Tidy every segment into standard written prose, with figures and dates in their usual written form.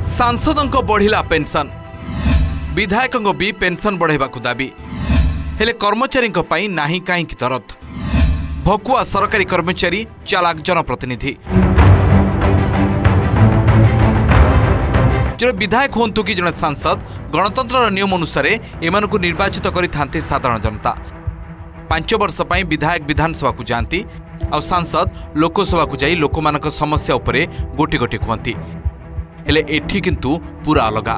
सांसदों बढ़िला पेंशन विधायकों भी पेंशन बढ़ावा दाबी हेले कर्मचारी नाही कहीं दरद भकुआ सरकारी कर्मचारी चालाक जनप्रतिनिधि जड़े विधायक हूँ कि जड़े सांसद गणतंत्र नियम अनुसार एम निर्वाचित करि साधारण जनता 5 वर्ष पर विधायक विधानसभा को जाती आ सांसद लोकसभा को जाई लोकमानक समस्या उपरे गोटी गोटी कहती हेले एठी किंतु पूरा अलगा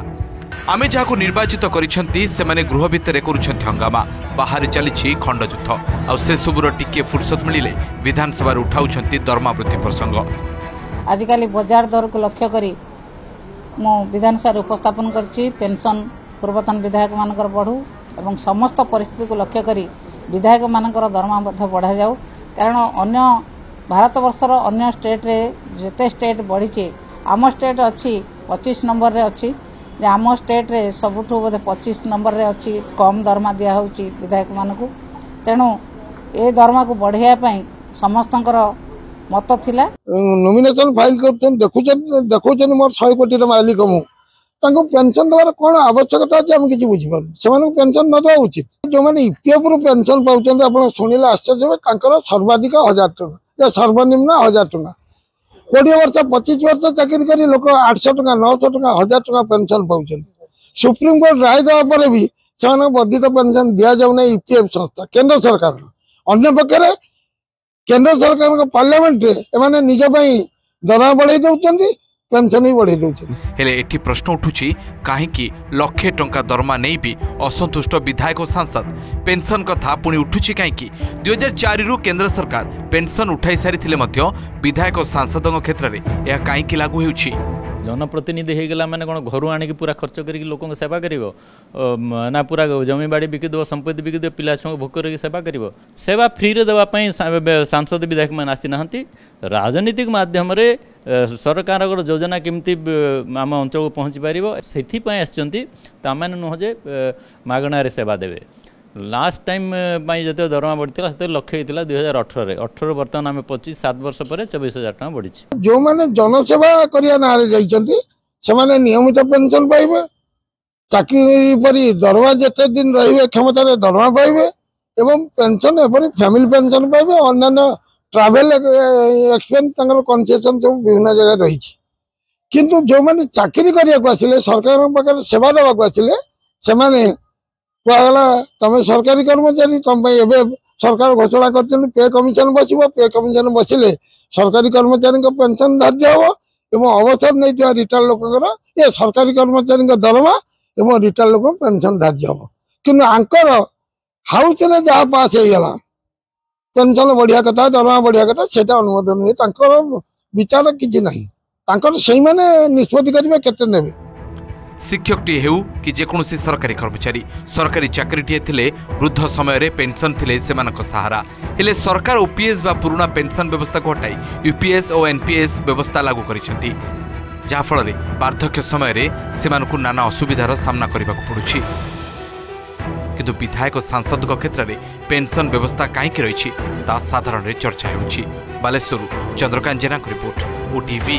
आमे जहाँ निर्वाचित करिसेंती सेमाने गृह भितर करुछंती हंगामा बाहर चली खंडयुद्ध आ से सबुर टिके फुर्सत मिलिले विधानसभा उठाउछंती दरमा वृद्धि प्रसंग आजिकल बाजार दर को लक्ष्य करी मो विधानसभा उपस्थापन करछि पेंशन पूर्वतन विधायक मानकर बढ़ू एवं समस्त परिस्थिति को लक्ष्य करी विधायक मानकर दरमा बढ़ा जाऊ कारण अन्य भारत वर्षर अन्य स्टेट रे जेते स्टेट बढ़ी आम स्टेट अच्छी 25 नंबर रे अच्छी आम स्टेट रे सबुठू बोधे 25 नंबर रे अच्छी कम दरमा दिया होची विधायक मानकू तेणु ए दरमा को बढ़ाइया समस्तंकर मत थिला नॉमिनेशन फाइल करछन देखुछन मोर 100 कोटी रे मालिक मु तांको पेंशन देवार कोन आवश्यकता अछि हम किछि बुझि पारु सेमानको पेंशन न देवा उचित जो माने ईपीएफ रु पेंशन पाउछन आपण सुनिला आश्चर्य तांकर सर्वाधिक 1000 टका या सर्वनिम्न 1000 टका 20 वर्ष 25 वर्ष चाकरी करी लोक 800 टका 900 टका 1000 टका पेंशन पाउछन सुप्रीम कोर्ट राय देवा पर भी सेमानको वर्धित पेंशन दिया जाउ नै ईपीएफ संस्था केंद्र सरकार अन्य पक्षरे केंद्र सरकार पार्लियामेंट एमाने निज पई दरमा बढ़ाई दउछन्ती पेंशन ही बढ़ाई दउछन्ती हेले एठी प्रश्न उठुची काहेकि लक्षे टंका दरमा नै भी असंतुष्ट विधायक और सांसद पेंशन कथा पुणी उठुची काहेकि 2004 रु केंद्र सरकार पेंशन उठाई सारी विधायक और सांसदों क्षेत्र में यह काहेकि लागू होउची जनप्रतिनिधि हो गला मैंने कौन घर आनिक पूरा खर्च कर लोक सेवा कर ना पूरा जमी बाड़ी बिकिदेव संपत्ति बिकिदेव पिला छुआ भोग कर सेवा कर सेवा फ्री रे देवाई सांसद विधायक मैंने आसी ना राजनीतिक माध्यम सरकार योजना केमती आम अंचल को पहुँची पार से मैंने नुह जे मागणार सेवा देवे लास्ट टाइम जो दरमा बढ़ी से लक्ष्य होता 2018 बर्तमान आम 25-7 वर्ष पर 24,000 टका बढ़ी जो मैंने जनसेवा करिया ना से नियमित पेंशन पाइबे चाकरी पर दरमा जिते दिन रही क्षमतार दरमा पाइबे एवं पेंशन एपरी फैमिली पेंशन पाइबे अन्य ट्रैवल एक्सपेंस कन्सेसन सब विभिन्न जगह रही किंतु जो मैंने चाकरी करने आसिले सरकार पाखे सेवा देवाक आसिले से कहला तुम सरकारी कर्मचारी तुम सरकार घोषणा कर पे कमिशन बसो पे कमिशन बसिले सरकारी कर्मचारी पेंशन धार्य हम एवं अवसर नहीं रिटायर लोकर ये सरकारी कर्मचारी दरमा एवं रिटायर लोक पेंशन धार्य हम कि आंकर हाउस रे जहाँ पास होगा पेंशन बढ़िया कथा दरमा बढ़िया कथा से अनुमोदन हुए विचार किसी ना से निष्पत्ति करेंगे केते नेबे शिक्षकटी हेउ कि जेकोसी सरकारी कर्मचारी सरकारी चाकरीटे थिले वृद्ध समय रे पेंशन थिले सेमानक सहारा हेले सरकार ओपीएस बा पुराना पेंशन व्यवस्था को हटाई यूपीएस और एनपीएस व्यवस्था लागू करिसेंती जहाँ फल वार्धक्य समय रे सेमानकु नाना असुविधार सामना करने को पड़ुछि किंतु विधायक सांसद क्षेत्र में पेंशन व्यवस्था कहीं रही साधारण चर्चा होउछि। बालेश्वर चंद्रकांत जेना रिपोर्ट ओटीवी।